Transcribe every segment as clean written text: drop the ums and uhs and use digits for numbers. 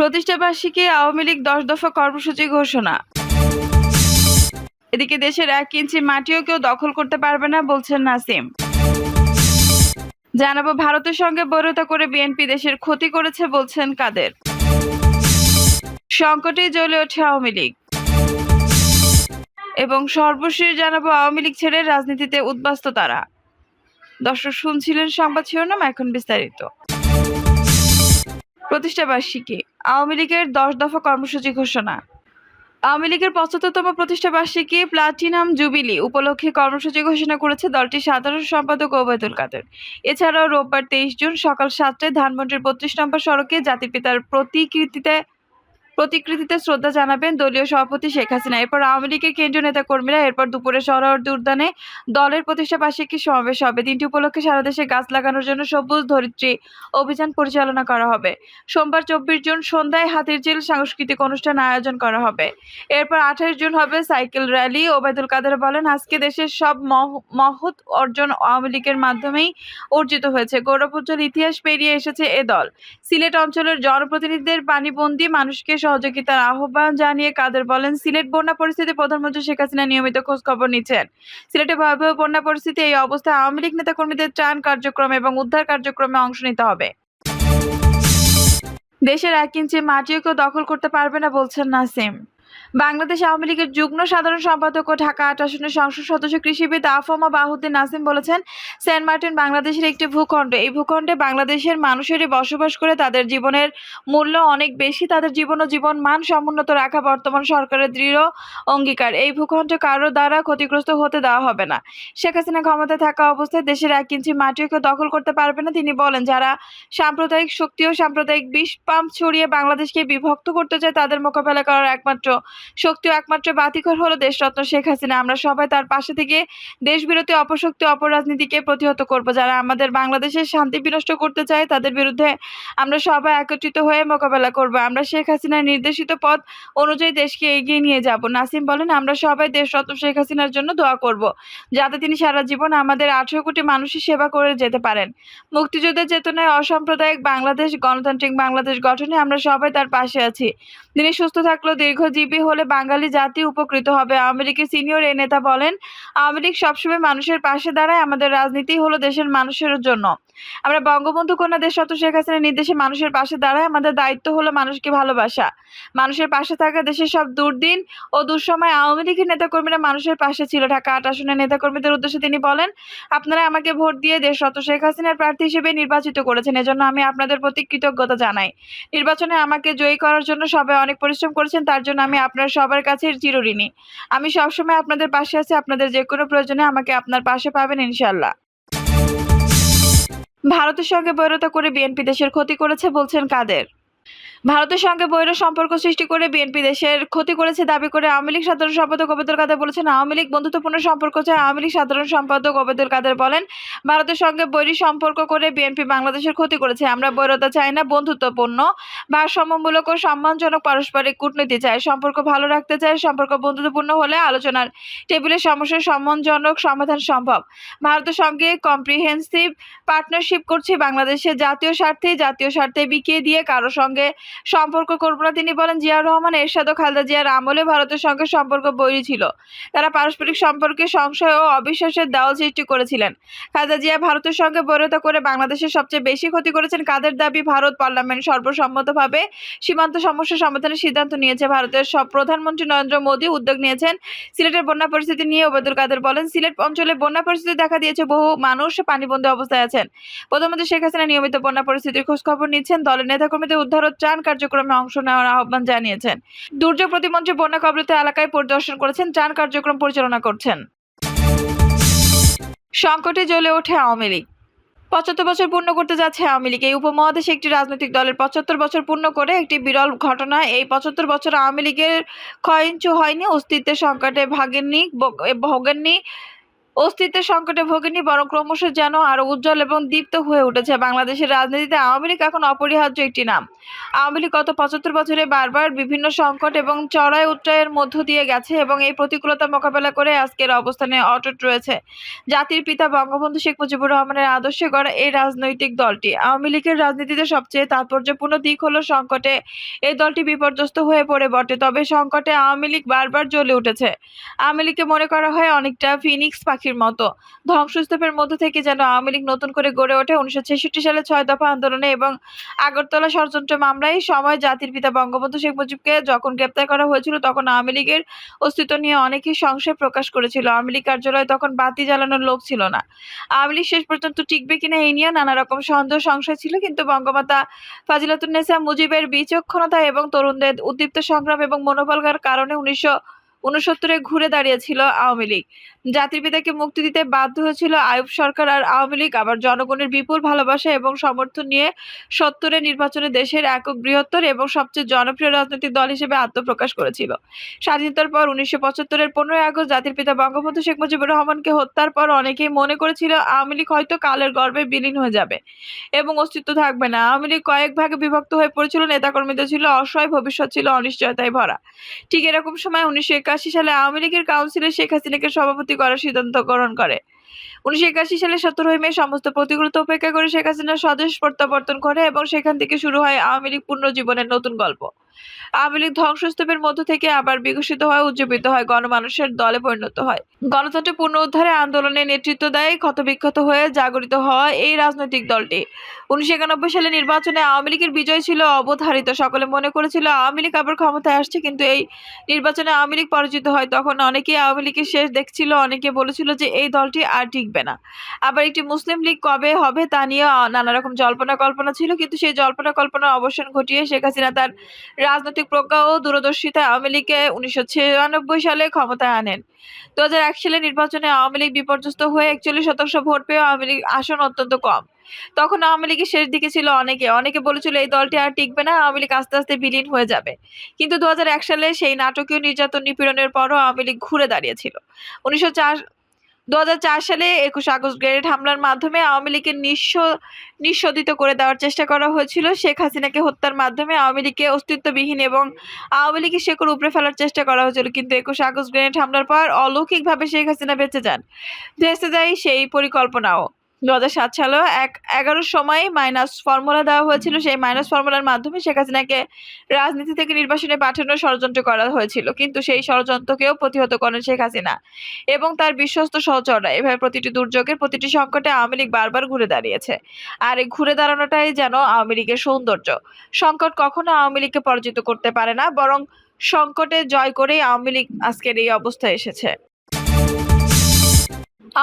প্রতিষ্ঠাবার্ষিকী আওয়ামী লীগ ১০ দফা কর্মসূচি ঘোষণা। এদিকে দেশের ১ ইঞ্চি মাটিও কেউ দখল করতে পারবে না বলছেন নাসিম। জানাবো ভারতের সঙ্গে বৈরতা করে বিএনপি দেশের ক্ষতি করেছে বলছেন কাদের। সংকটে জ্বলে ওঠে আওয়ামী লীগ এবং সর্বশেষ জানাবো আওয়ামী লীগ ছেড়ে রাজনীতিতে উদ্বাস্ত তারা। দর্শক শুনছিলেন সংবাদ শিরোনাম, এখন বিস্তারিত। প্রতিষ্ঠাবার্ষিকী আওয়ামী লীগের ১০ দফা কর্মসূচি ঘোষণা। আওয়ামী লীগের ৭৫তম প্রতিষ্ঠাবার্ষিকী প্লাটিনাম জুবিলি উপলক্ষে কর্মসূচি ঘোষণা করেছে দলটির সাধারণ সম্পাদক ওবায়দুল কাদের। এছাড়াও রোববার ২৩ জুন সকাল ৭টায় ধানমন্ডির ৩২ নম্বর সড়কে জাতির পিতার প্রতিকৃতিতে শ্রদ্ধা জানাবেন দলীয় সভাপতি শেখ হাসিনা। এরপর আওয়ামী লীগের কেন্দ্রীয় নেতাকর্মীরা এরপর দুপুরে সোহরাওয়ার্দী উদ্যানে দলের প্রতিষ্ঠাবার্ষিকী সমাবেশ হবে। দিনটি উপলক্ষে সারা দেশে গাছ লাগানোর জন্য সবুজ ধরিত্রী অভিযান পরিচালনা করা হবে। সোমবার ২৪ জুন সন্ধ্যায় হাতিরঝিল সাংস্কৃতিক অনুষ্ঠান আয়োজন করা হবে। এরপর ২৮ জুন হবে সাইকেল র্যালি। ওবায়দুল কাদের বলেন, আজকে দেশের সব মহৎ অর্জন আওয়ামী লীগের মাধ্যমেই অর্জিত হয়েছে। গৌরবোজ্জ্বল ইতিহাস পেরিয়ে এসেছে এ দল। সিলেট অঞ্চলের জনপ্রতিনিধিদের পানিবন্দী মানুষকে সহযোগিতার আহ্বান জানিয়ে কাদের বলেন, সিলেট বন্যা পরিস্থিতি প্রধানমন্ত্রী শেখ হাসিনা নিয়মিত খোঁজ খবর নিচ্ছেন। সিলেটে ভয়াবহ বন্যা পরিস্থিতি, এই অবস্থায় আওয়ামী লীগ নেতাকর্মীদের ত্রাণ কার্যক্রম এবং উদ্ধার কার্যক্রমে অংশ নিতে হবে। দেশের ১ ইঞ্চি মাটিও কেউ দখল করতে পারবে না বলছেন নাসিম। বাংলাদেশ আওয়ামী লীগের যুগ্ম সাধারণ সম্পাদক ও ঢাকা ৮ আসনের সংসদ সদস্য কৃষিবিদ আফম বাহুদ্দিন নাসিম বলেছেন, সেন্ট মার্টিন বাংলাদেশের একটি ভূখণ্ড। এই ভূখণ্ডে বাংলাদেশের মানুষেরই বসবাস করে তাদের জীবনের মূল্য অনেক বেশি। তাদের জীবন ও জীবন মান সমুন্নত রাখা বর্তমান সরকারের দৃঢ় অঙ্গীকার। এই ভূখণ্ড কারো দ্বারা ক্ষতিগ্রস্ত হতে দেওয়া হবে না। শেখ হাসিনা ক্ষমতায় থাকা অবস্থায় দেশের ১ ইঞ্চি মাটিও কেউ দখল করতে পারবে না। তিনি বলেন, যারা সাম্প্রদায়িক শক্তি ও সাম্প্রদায়িক বিষ পাম্প ছড়িয়ে বাংলাদেশকে বিভক্ত করতে চায় তাদের মোকাবেলা করার একমাত্র শক্তি ও একমাত্র বাতিঘর হলো দেশরত্ন শেখ হাসিনা। আমরা সবাই তার পাশে থেকে দেশবিরোধী অপশক্তি অপরাজনীতিকে প্রতিহত করব। যারা আমাদের বাংলাদেশের শান্তি বিনষ্ট করতে চায় তাদের বিরুদ্ধে আমরা সবাই একত্রিত হয়ে মোকাবেলা করব। আমরা শেখ হাসিনার নির্দেশিত পথ অনুযায়ী দেশকে এগিয়ে নিয়ে যাব। নাসিম বলেন, আমরা সবাই দেশরত্ন শেখ হাসিনার জন্য দোয়া করব, যাতে তিনি সারা জীবন আমাদের ১৮ কোটি মানুষের সেবা করে যেতে পারেন। মুক্তিযুদ্ধের চেতনায় অসাম্প্রদায়িক বাংলাদেশ, গণতান্ত্রিক বাংলাদেশ গঠনে আমরা সবাই তার পাশে আছি। তিনি সুস্থ থাকলেও দীর্ঘজীবী হলে বাঙালি জাতি উপকৃত হবে। আওয়ামী লীগের সিনিয়র এই নেতা বলেন, আওয়ামী লীগ সবসময় মানুষের পাশে দাঁড়ায়। আমাদের রাজনীতি হলো দেশের মানুষের জন্য। আমরা বঙ্গবন্ধু কন্যা দেশরত্ন শেখ হাসিনার নির্দেশে মানুষের পাশে দাঁড়ায়। আমাদের দায়িত্ব হলো মানুষকে ভালোবাসা, মানুষের পাশে থাকা। দেশের সব দুর্দিন ও দুঃসময় আওয়ামী লীগের নেতাকর্মীরা মানুষের পাশে ছিল। ঢাকা ৮ আসনের নেতাকর্মীদের উদ্দেশ্যে তিনি বলেন, আপনারা আমাকে ভোট দিয়ে দেশরত্ন শেখ হাসিনার প্রার্থী হিসেবে নির্বাচিত করেছেন, এজন্য আমি আপনাদের প্রতি কৃতজ্ঞতা জানাই। নির্বাচনে আমাকে জয়ী করার জন্য সবাই অনেক পরিশ্রম করেছেন, তার জন্য আমি আপনার সবার কাছে চিরঋণী। আমি সবসময় আপনাদের পাশে আছি। আপনাদের যে কোনো প্রয়োজনে আমাকে আপনার পাশে পাবেন ইনশাআল্লাহ। ভারতের সঙ্গে বৈরতা করে বিএনপি দেশের ক্ষতি করেছে বলছেন কাদের। ভারতের সঙ্গে বৈর সম্পর্ক সৃষ্টি করে বিএনপি দেশের ক্ষতি করেছে দাবি করে আওয়ামী লীগ সাধারণ সম্পাদক ওবায়দুল কাদের বলেছেন, আওয়ামী লীগ বন্ধুত্বপূর্ণ সম্পর্ক চায়। আওয়ামী লীগ সাধারণ সম্পাদক ওবায়দুল কাদের বলেন, ভারতের সঙ্গে বৈরী সম্পর্ক করে বিএনপি বাংলাদেশের ক্ষতি করেছে। আমরা বৈরতা চাই না, বন্ধুত্বপূর্ণ ভারসাম্যমূলক ও সম্মানজনক পারস্পরিক কূটনীতি চাই। সম্পর্ক ভালো রাখতে চাই। সম্পর্ক বন্ধুত্বপূর্ণ হলে আলোচনার টেবিলে সমস্যার সম্মানজনক সমাধান সম্ভব। ভারতের সঙ্গে কম্প্রিহেন্সিভ পার্টনারশিপ করছি। বাংলাদেশের জাতীয় স্বার্থে বিকিয়ে দিয়ে কারো সঙ্গে সম্পর্ক করব না। তিনি বলেন, জিয়াউর রহমান, এরশাদ ও খালেদা জিয়ার আমলে ভারতের সঙ্গে সম্পর্ক বৈরী ছিল। তারা পারস্পরিক সম্পর্কে সংশয় ও অবিশ্বাসের দেওয়াল সৃষ্টি করেছিলেন। খালেদা জিয়া ভারতের সঙ্গে বৈরতা করে বাংলাদেশের সবচেয়ে বেশি ক্ষতি করেছেন। কাদের দাবি, ভারত পার্লামেন্ট সর্বসম্মতভাবে সীমান্ত সমস্যা সমাধানের সিদ্ধান্ত নিয়েছে। ভারতের প্রধানমন্ত্রী নরেন্দ্র মোদী উদ্যোগ নিয়েছেন সিলেটের বন্যা পরিস্থিতি নিয়ে। ওবায়দুল কাদের বলেন, সিলেট অঞ্চলে বন্যা পরিস্থিতি দেখা দিয়েছে, বহু মানুষ পানিবন্দী অবস্থায় আছেন। প্রধানমন্ত্রী শেখ হাসিনা নিয়মিত বন্যা পরিস্থিতির খোঁজ খবর নিচ্ছেন। দলের নেতাকর্মীদের উদ্ধার ও ত্রাণ কার্যক্রমে অংশ নেওয়ার আহ্বান জানিয়েছেন। দুর্যোগ প্রতিমন্ত্রী বন্যা কবলিত এলাকায় পরিদর্শন করেছেন, ত্রাণ কার্যক্রম পরিচালনা করছেন। সংকটে জ্বলে ওঠে আওয়ামী লীগ। ৭৫ বছর পূর্ণ করতে যাচ্ছে আওয়ামী লীগ। এই উপমহাদেশে একটি রাজনৈতিক দলের ৭৫ বছর পূর্ণ করে একটি বিরল ঘটনা। এই ৭৫ বছর আওয়ামী লীগের ক্ষয়িঞ্চু হয়নি, অস্তিত্বের সংকটে ভোগেননি। অস্তিত্বের সংকটে ভোগেনি, বরং ক্রমশ যেন আরো উজ্জ্বল এবং দীপ্ত হয়ে উঠেছে। বাংলাদেশের রাজনীতিতে আওয়ামী লীগ এখন অপরিহার্য একটি নাম। আওয়ামী লীগ গত ৭৫ বছরে বারবার বিভিন্ন সংকট এবং চড়াই উতরাইয়ের মধ্য দিয়ে গেছে এবং এই প্রতিকূলতা মোকাবেলা করে আজকের অবস্থানে অটুট রয়েছে। জাতির পিতা বঙ্গবন্ধু শেখ মুজিবুর রহমানের আদর্শে গড়া এই রাজনৈতিক দলটি। আওয়ামী লীগের রাজনীতিতে সবচেয়ে তাৎপর্যপূর্ণ দিক হলো সংকটে এই দলটি বিপর্যস্ত হয়ে পড়ে বটে, তবে সংকটে আওয়ামী লীগ বারবার জ্বলে উঠেছে। আওয়ামী লীগকে মনে করা হয় অনেকটা ফিনিক্স পাখির মতো। ধ্বংসস্তূপের মধ্য থেকে যেন আওয়ামী লীগ নতুন করে গড়ে ওঠে ১৯৬৬ সালে ৬ দফা আন্দোলনে এবং আগরতলা ষড়যন্ত্র মামলায়। সময় জাতির পিতা বঙ্গবন্ধু শেখ মুজিবকে যখন গ্রেপ্তার করা হয়েছিল তখন আওয়ামী লীগের অস্তিত্ব নিয়ে অনেকেই সংশয় প্রকাশ করেছিল। আওয়ামী লীগ কার্যালয়ে তখন বাতি জ্বালানোর লোক ছিল না। আওয়ামী লীগ শেষ পর্যন্ত টিকবে কিনা এই নিয়ে নানা রকম সন্দেহ সংশয় ছিল, কিন্তু বঙ্গমাতা ফাজিলাতুন্নেসা মুজিবের বিচক্ষণতা এবং তরুণদের উদ্দীপ্ত সংগ্রাম এবং মনোবলের কারণে ১৯৬৯-এ ঘুরে দাঁড়িয়েছিল আওয়ামী লীগ। জাতির পিতাকে মুক্তি দিতে বাধ্য হয়েছিল আইয়ুব সরকার আর আওয়ামী লীগ আবার জনগণের বিপুল ভালোবাসা এবং সমর্থন নিয়ে ৭০-এর নির্বাচনে দেশের একক বৃহত্তর এবং সবচেয়ে জনপ্রিয় রাজনৈতিক দল হিসেবে আত্মপ্রকাশ করেছিল। স্বাধীনতার পর ১৯৭৫-এর ১৫ই আগস্ট জাতির পিতা বঙ্গবন্ধু শেখ মুজিবুর রহমানকে হত্যার পর অনেকেই মনে করেছিল আওয়ামী লীগ হয়তো কালের গর্ভে বিলীন হয়ে যাবে এবং অস্তিত্ব থাকবে না। আওয়ামী লীগ কয়েক ভাগে বিভক্ত হয়ে পড়েছিল, নেতাকর্মীদের ছিল অসহায়, ভবিষ্যৎ ছিল অনিশ্চয়তায় ভরা। ঠিক এরকম সময় ১৯৮১ সালে আওয়ামী লীগের কাউন্সিলে শেখ হাসিনাকে সভাপতি করার সিদ্ধান্ত গ্রহণ করে। ১৯৮১ সালের ১৭ই মে সমস্ত প্রতিকূলতা উপেক্ষা করে শেখ হাসিনা স্বদেশ প্রত্যাবর্তন করে এবং সেখান থেকে শুরু হয় আওয়ামী লীগ পুনর্জীবনের নতুন গল্প। আওয়ামী লীগ ধ্বংসস্তূপের মধ্য থেকে আবার বিকশিত হয়, উজ্জীবিত হয়, গণমানুষের দলে পরিণত হয়। গণতন্ত্রের পুনরুদ্ধারে আন্দোলনে নেতৃত্ব দেয় ক্ষতবিক্ষত হয়ে জাগরিত হওয়া এই রাজনৈতিক দলটি। ১৯৯১ সালে নির্বাচনে আওয়ামী লীগের বিজয় ছিল অবধারিত। সকলে মনে করেছিল আওয়ামী লীগ আবার ক্ষমতায় আসছে, কিন্তু এই নির্বাচনে আওয়ামী লীগ পরাজিত হয়। তখন অনেকেই আওয়ামী লীগের শেষ দেখছিল, অনেকে বলেছিল যে এই দলটি আর টিকবে না। আবার একটি মুসলিম লীগ কবে হবে তা নিয়ে নানা রকম জল্পনা কল্পনা ছিল, কিন্তু সেই জল্পনা কল্পনার অবসান ঘটিয়ে শেখ হাসিনা তার রাজনৈতিক প্রজ্ঞা ও দূরদর্শিতায় আওয়ামী লীগকে ১৯৯৬ সালে ক্ষমতায় আনেন। ২০০১ সালে নির্বাচনে আওয়ামী লীগ বিপর্যস্ত হয়ে ৪১% ভোট পেয়ে আওয়ামী লীগ আসন অত্যন্ত কম। তখন আওয়ামী লীগের শেষ দিকে ছিল অনেকে বলেছিল এই দলটি আর টিকবে না, আওয়ামী লীগ আস্তে আস্তে বিলীন হয়ে যাবে। কিন্তু ২০০১ সালে সেই নাটকীয় নির্যাতন নিপীড়নের পরও আওয়ামী লীগ ঘুরে দাঁড়িয়েছিল। ২০০৪ সালে ২১ আগস্ট গ্রেনেড হামলার মাধ্যমে আওয়ামী লীগকে নিঃশোধিত করে দেওয়ার চেষ্টা করা হয়েছিল। শেখ হাসিনাকে হত্যার মাধ্যমে আওয়ামী লীগকে অস্তিত্ববিহীন এবং আওয়ামী লীগের শেকড় উপড়ে ফেলার চেষ্টা করা হয়েছিল, কিন্তু ২১ আগস্ট গ্রেনেড হামলার পর অলৌকিকভাবে শেখ হাসিনা বেঁচে যান। ভেস্তে যায় সেই পরিকল্পনাও। ২০০৭ সালেও ১১ সময় মাইনাস ফর্মুলা দেওয়া হয়েছিল। সেই মাইনাস ফর্মুলার মাধ্যমে শেখ হাসিনাকে রাজনীতি থেকে নির্বাসনে পাঠানোর ষড়যন্ত্র করা হয়েছিল, কিন্তু সেই ষড়যন্ত্রকেও প্রতিহত করেন শেখ হাসিনা এবং তার বিশ্বস্ত সহচররা। এভাবে প্রতিটি দুর্যোগের, প্রতিটি সংকটে আওয়ামী লীগ বারবার ঘুরে দাঁড়িয়েছে। আর এই ঘুরে দাঁড়ানোটাই যেন আওয়ামী লীগের সৌন্দর্য। সংকট কখনো আওয়ামী লীগকে পরাজিত করতে পারে না, বরং সংকটে জয় করেই আওয়ামী লীগ আজকের এই অবস্থায় এসেছে।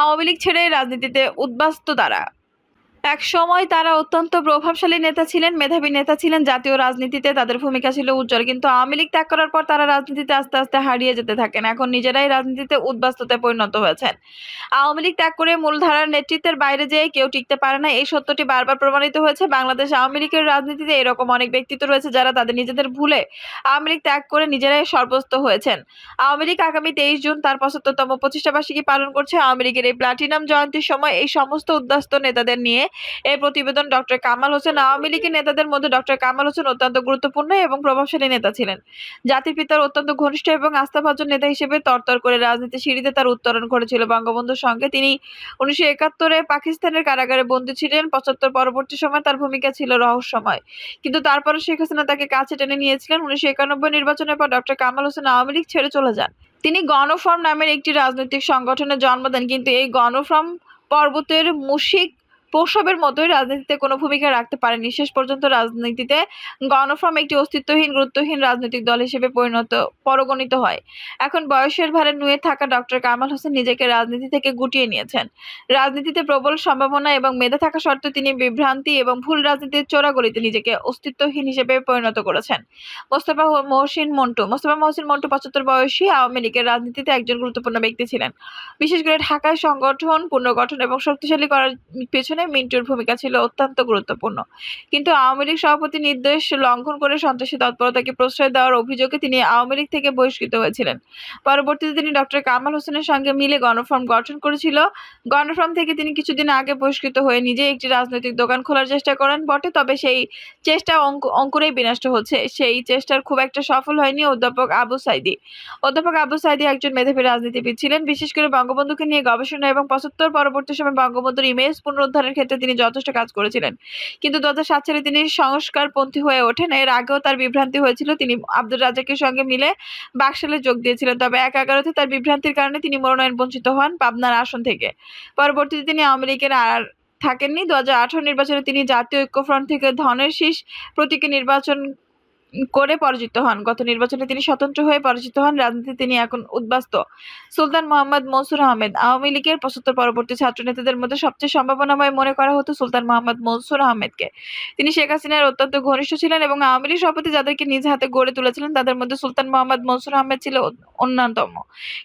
আওয়ামী লীগ ছেড়ে রাজনীতিতে উদ্বাস্তু তারা। একসময় তারা অত্যন্ত প্রভাবশালী নেতা ছিলেন, মেধাবী নেতা ছিলেন। জাতীয় রাজনীতিতে তাদের ভূমিকা ছিল উজ্জ্বল, কিন্তু আওয়ামী লীগ ত্যাগ করার পর তারা রাজনীতিতে আস্তে আস্তে হারিয়ে যেতে থাকেন। এখন নিজেরাই রাজনীতিতে উদ্বাস্তুতে পরিণত হয়েছেন। আওয়ামী লীগ ত্যাগ করে মূলধারার নেতৃত্বের বাইরে যেয়ে কেউ টিকতে পারে না, এই সত্যটি বারবার প্রমাণিত হয়েছে। বাংলাদেশ আওয়ামী লীগের রাজনীতিতে এরকম অনেক ব্যক্তিত্ব রয়েছে যারা তাদের নিজেদের ভুলে আওয়ামী লীগ ত্যাগ করে নিজেরাই সর্বস্ত হয়েছেন। আওয়ামী লীগ আগামী ২৩ জুন তার ৭৫তম প্রতিষ্ঠাবার্ষিকী পালন করছে। আওয়ামী লীগের এই প্লাটিনাম জয়ন্তীর সময় এই সমস্ত উদ্বাস্ত নেতাদের নিয়ে এই প্রতিবেদন। ডক্টর কামাল হোসেন। আওয়ামী লীগের নেতাদের মধ্যে ডক্টর কামাল হোসেন অত্যন্ত গুরুত্বপূর্ণ এবং প্রভাবশালী নেতা ছিলেন। জাতির পিতার অত্যন্ত ঘনিষ্ঠ এবং আস্থাভাজন নেতা হিসেবে তরতর করে রাজনীতির সিঁড়িতে তার উত্তরণ ঘটেছিল বঙ্গবন্ধুর সঙ্গে। তিনি ১৯৭১-এ পাকিস্তানের কারাগারে বন্দী ছিলেন। ৭৫ পরবর্তী সময় তার ভূমিকা ছিল রহস্যময়, কিন্তু তারপরে শেখ হাসিনা তাকে কাছে টেনে নিয়েছিলেন। ১৯৯১ নির্বাচনের পর ডক্টর কামাল হোসেন আওয়ামী লীগ ছেড়ে চলে যান। তিনি গণফ্রন্ট নামের একটি রাজনৈতিক সংগঠনের জন্ম দেন, কিন্তু এই গণফ্রন্ট পর্বতের মুশিক প্রসবের মতোই রাজনীতিতে কোনো ভূমিকা রাখতে পারেনি। শেষ পর্যন্ত রাজনীতিতে গণফ্রন্ট একটি অস্তিত্বহীন, গুরুত্বহীন রাজনৈতিক দল হিসেবে পরিগণিত হয়। এখন বয়সের ভারে নুয়ে থাকা ডক্টর কামাল হোসেন নিজেকে রাজনীতি থেকে গুটিয়ে নিয়েছেন। রাজনীতিতে প্রবল সম্ভাবনা এবং মেধা থাকা সত্ত্বেও তিনি বিভ্রান্তি এবং ভুল রাজনীতির চোরাগলিতে নিজেকে অস্তিত্বহীন হিসেবে পরিণত করেছেন। মোস্তফা মহসিন মন্টু। ৭৫ বয়সী আওয়ামী লীগের রাজনীতিতে একজন গুরুত্বপূর্ণ ব্যক্তি ছিলেন। বিশেষ করে ঢাকায় সংগঠন পুনর্গঠন এবং শক্তিশালী করার পেছনে নির্বাচনে মিন্টুর ভূমিকা ছিল অত্যন্ত গুরুত্বপূর্ণ। কিন্তু আওয়ামী লীগ সভাপতির নির্দেশ লঙ্ঘন করে সন্ত্রাসী তৎপরতাকে প্রশ্রয় দেওয়ার অভিযোগে তিনি আওয়ামী লীগ থেকে বহিষ্কৃত হয়েছিলেন। পরবর্তীতে তিনি ডক্টর কামাল হোসেনের সঙ্গে মিলে গণফ্রন্ট গঠন করেছিল। গণফ্রন্ট থেকে তিনি কিছুদিন আগে বহিষ্কৃত হয়ে নিজেই একটি রাজনৈতিক দোকান খোলার চেষ্টা করেন বটে, তবে সেই চেষ্টা অঙ্কুরেই বিনষ্ট হচ্ছে। সেই চেষ্টার খুব একটা সফল হয়নি। অধ্যাপক আবু সাঈদী একজন মেধাবী রাজনীতিবিদ ছিলেন। বিশেষ করে বঙ্গবন্ধুকে নিয়ে গবেষণা এবং ৭৫ পরবর্তী সময় বঙ্গবন্ধুর ইমেজ পুনরুদ্ধারের ক্ষেত্রে তিনি যথেষ্ট কাজ করেছিলেন। কিন্তু ২০০৭ সালে তিনি সংস্কারপন্থী হয়ে ওঠেন। এর আগেও তার বিভ্রান্তি হয়েছিল। তিনি আব্দুর রাজ্জাকের সঙ্গে মিলে বাকশালে যোগ দিয়েছিলেন, তবে ১/১১-তে তার বিভ্রান্তির কারণে তিনি মনোনয়ন বঞ্চিত হন পাবনার আসন থেকে। পরবর্তীতে তিনি আওয়ামী লীগের আর থাকেননি। ২০১৮ নির্বাচনে তিনি জাতীয় ঐক্যফ্রন্ট থেকে ধনের শীষ প্রতীকে নির্বাচন করে পরাজিত হন। গত নির্বাচনে তিনি স্বতন্ত্র হয়ে পরাজিত হন। রাজনীতিতে তিনি এখন উদ্বাস্তু। সুলতান মোহাম্মদ মনসুর আহমেদ আওয়ামী লীগের ৭৫ পরবর্তী ছাত্র নেতাদের মধ্যে সবচেয়ে সম্ভাবনাময় মনে করা হতো সুলতান মোহাম্মদ মনসুর আহমেদকে। তিনি শেখ হাসিনার অত্যন্ত ঘনিষ্ঠ ছিলেন এবং আওয়ামী লীগ সভাপতি যাদেরকে নিজ হাতে গড়ে তুলেছিলেন তাদের মধ্যে সুলতান মোহাম্মদ মনসুর আহমেদ ছিল অন্যতম।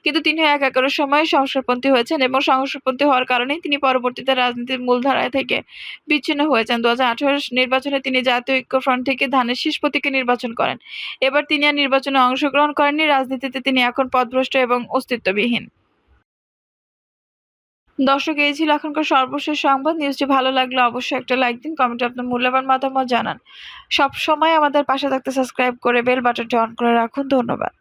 কিন্তু তিনি ১/১১ সময়ে সংস্কারপন্থী হয়েছেন এবং সংস্কারপন্থী হওয়ার কারণেই তিনি পরবর্তীতে রাজনীতির মূলধারা থেকে বিচ্ছিন্ন হয়েছেন। ২০১৮ নির্বাচনে তিনি জাতীয় ঐক্যফ্রন্ট থেকে ধানের শীষ প্রতীকে নির্বাচন করেন। এবার তিনি আর নির্বাচনে অংশগ্রহণ করেননি। রাজনীতিতে তিনি এখন পথভ্রষ্ট এবং অস্তিত্ববিহীন। দর্শক, এই ছিল এখনকার সর্বশেষ সংবাদ। নিউজটি ভালো লাগলে অবশ্যই একটা লাইক দিন, কমেন্টে আপনার মূল্যবান মতামত জানান। সব সময় আমাদের পাশে থাকতে সাবস্ক্রাইব করে বেল বাটনটি অন করে রাখুন। ধন্যবাদ।